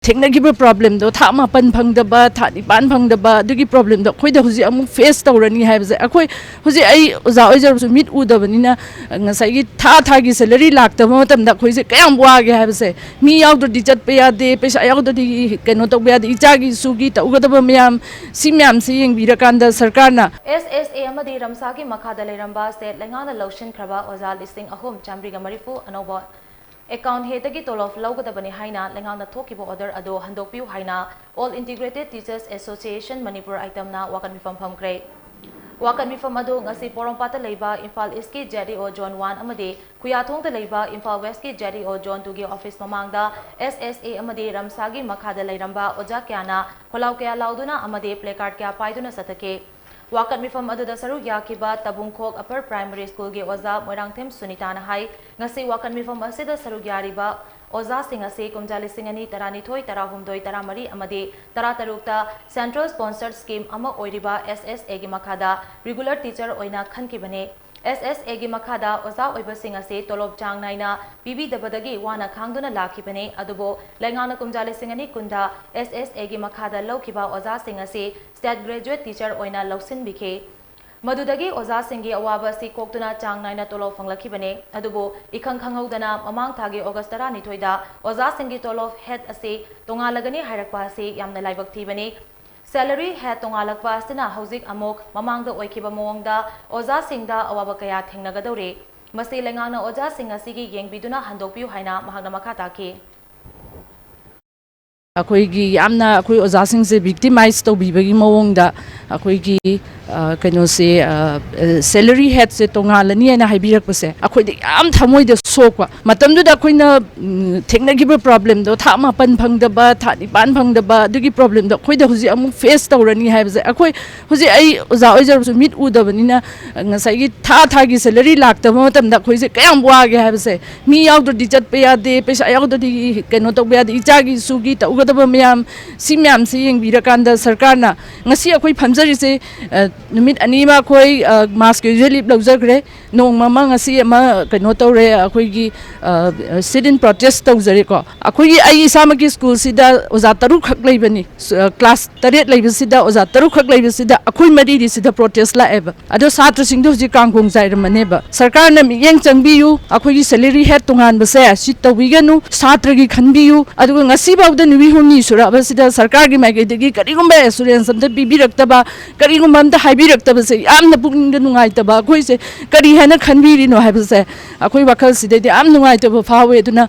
ꯊꯦꯡꯅꯈꯤꯕ ꯄ꯭ꯔꯣꯕ꯭ꯂꯦꯝꯗꯣ ꯊꯥ 6 ꯐꯪꯗꯕ ꯊꯥ 9 ꯐꯪꯗꯕ ꯑꯗꯨꯒꯤ ꯄ꯭ꯔꯣꯕ꯭ꯂꯦꯝꯗꯣ ꯑꯩꯈꯣꯏꯗ ꯍꯧꯖꯤꯛ ꯑꯃꯨꯛ ꯐꯦꯁ ꯇꯧꯔꯅꯤ ꯍꯥꯏꯕꯁꯦ ꯑꯩꯈꯣꯏ ꯍꯧꯖꯤꯛ ꯑꯩ ꯑꯣꯖꯥ ꯑꯣꯏꯖꯔꯁꯨ ꯃꯤꯠ ꯎꯗꯕꯅꯤꯅ ꯉꯁꯥꯏꯒꯤ ꯊꯥꯒꯤ ꯁꯦꯂꯔꯤ ꯂꯥꯛꯇꯕ ꯃꯇꯝꯗ ꯑꯩꯈꯣꯏꯁꯦ ꯀꯌꯥꯝ ꯋꯥꯒꯦ ꯍꯥꯏꯕꯁꯦ ꯃꯤ ꯌꯥꯎꯗ꯭ꯔꯗꯤ ꯆꯠꯄ ꯌꯥꯗꯦ ꯄꯩꯁꯥ ꯌꯥꯎꯗ꯭ꯔꯗꯤ ꯀꯩꯅꯣ ꯇꯧꯕ ꯌꯥꯗꯦ ꯏꯆꯥꯒꯤ ꯏꯁꯨꯒꯤ ꯇꯧꯒꯗꯕ ꯃꯌꯥꯝ ꯁꯤ ꯃꯌꯥꯝꯁꯦ ꯌꯦꯡꯕꯤꯔꯀꯥꯟꯗ ꯁꯔꯀꯥꯔꯅ SSA ꯑꯃꯗꯤ ꯔꯝꯁꯥꯒꯤ ꯃꯈꯥꯗ ꯂꯩꯔꯝꯕ ꯁ꯭ꯇꯦꯠ ꯂꯩꯉꯥꯛꯅ ꯂꯧꯁꯤꯟꯈ꯭ꯔꯕ ꯑꯣꯖꯥ 3,330 ꯑꯅꯧꯕ ꯑꯦꯀꯥꯎꯟ ꯍꯦꯗꯒꯤ ꯇꯣꯂꯣꯞ ꯂꯧꯒꯗꯕꯅꯤ ꯍꯥꯏꯅ ꯂꯩꯉꯥꯛꯅ ꯊꯣꯛꯈꯤꯕ ꯑꯣꯔꯗꯔ ꯑꯗꯨ ꯍꯟꯗꯣꯛꯄꯤꯌꯨ ꯍꯥꯏꯅ all integrated teachers association Manipur ꯑꯥꯏꯇꯝꯅ ꯋꯥꯀꯠ ꯃꯤꯐꯝ ꯐꯝꯈ꯭ꯔꯦ꯫ ꯋꯥꯀꯠ ꯃꯤꯐꯝ ꯑꯗꯨ ꯉꯁꯤ ꯄꯣꯔꯣꯝꯄꯥꯠꯇ ꯂꯩꯕ ꯏꯝꯐꯥꯜ ꯏꯁꯀꯤ JDO ꯖꯣꯟ 1 ꯑꯃꯗꯤ ꯈꯨꯌꯥꯊꯣꯡꯗ ꯂꯩꯕ ꯏꯝꯐꯥꯜ ꯋꯦꯁꯀꯤ JDO ꯖꯣꯟ 2ꯒꯤ ꯑꯣꯐꯤꯁ ꯃꯃꯥꯡꯗ SSA ꯑꯃꯗꯤ ꯔꯝꯁꯥꯒꯤ ꯃꯈꯥꯗ ꯂꯩꯔꯝꯕ ꯑꯣꯖꯥ ꯀꯌꯥꯅ ꯈꯣꯜꯂꯥꯎ ꯀꯌꯥ ꯂꯥꯎꯗꯨꯅ ꯑꯃꯗꯤ ꯄ꯭ꯂꯦꯀꯥꯔꯗ ꯀꯌꯥ ꯄꯥꯏꯗꯨꯅ ꯆꯠꯊꯈꯤ꯫ वाकट मिफम अदुदा सरुक याखिबा तबुंखोक अपर प्राइमरी स्कूल के ओजा मोइरांगथेम सुनीताना हाई ngasi वाकट मिफम असिदा सरुक यारिबा ओजा सिंह असे कुमजा लिसिंग अनि तरानिथोय तराहुमदोय तरामरी अमदि तरातरुकता सेंट्रल स्पॉन्सर्ड स्कीम अमा ओइरिबा SSA गी मखादा रेगुलर टीचर ओइना खनखिबने। SSA गी मखादा ओजा ओइबसिंग असे तोलोब चांग नाइना पीबीदबदगी वाना खांगदुना लाखिबने अदुबो लेंगाना कुमजा लिसिंग अनि कुंदा SSA गी मखादा लौखिबा ओजा सिंह असे स्टेट ग्रेजुएट टीचर ओइना लौसिन बिखे मदुदगी ओजा सिंगी अवाबा सि कोक्तुना चांग नाइना तोलोब फंगलखिबने अदुबो इखंग खंगौदना ममांग थागे ऑगस्ट 12 ओजा सिंगी तोलोब हेड असे तोंगालगनी हाइरकपा असे यामना लाइबक थीबने। सैलरी हेड तोंगालकपा असिना हौजिक अमोक ममांगदा ओइखिबा मोंगदा ओजा सिंगदा अवाबा कया थेंगनगदौरे मसे लेंगाना ओजा सिंग असिगी येंगबिदुना हंदोकपियु हाइना महागना मखा ताकी। अखोइगी यामना अखोइ ओजासिंगसे विक्टिमाइज तौबिबगी मवोंगदा अखोइगी कइनोसे सैलरी हेड से तोंगालनी हैना हाइबिरकपसे अखोइदे याम थमोइदे सोकवा मतमदुदा अखोइना थेंगनगिबा प्रॉब्लम दो था 6 फंगदबा था 9 फंगदबा दुगी प्रॉब्लम दो अखोइदे हुजि अमु फेस तौरनी हाइबसे अखोइ हुजि आई ओजा ओइजरसु मिट उदबनिना ngसाइगी थागी सैलरी लाक्तबा मतमदा अखोइसे कयाम वागे हाइबसे मी याउददि चटपे यादे पैसा याउददि कइनो तौबे यादे इचागी सुगी तौगदबा मयाम सि मयाम से येंबिरकांदा सरकारना ngasi अखोइ फमजरिसे नुमित अनीमा अखोइ मास कैजुअली लौजरग्रे नोंगमा ngasi अमा कइनो तौरे अखोइगी सिट इन प्रोटेस्ट तौजरेको अखोइगी आई इसामकी स्कूल सिदा ओजा 3 खक लैबनी क्लास 8 लैबसिदा ओजा 3 खक लैबसिदा अखोइ मरीदि सिदा प्रोटेस्ट लाएबा अदो छात्रसिंग दो हुजि कांगोंग जाइरमनेबा सरकारना मियेंग चंगबियु अखोइगी सैलरी हेड तोंगानबसे सि तौबिगनु छात्रगी खनबियु अदुगा ngasi बावदा नुबि हुमनि सुराबसिदा सरकारगी माइगैदगी करिगुम्बा एसुरेंस अमदा बिबिरक्तबा करिगुम्बा अमदा हाइबिरक्तबसे यामना पुगनिंग नुंगाइतबा अखोइसे करि हैना खनबिरिनो हाइबसे अखोइ वखल सिदे याम नुंगाइतबा फावे अदुना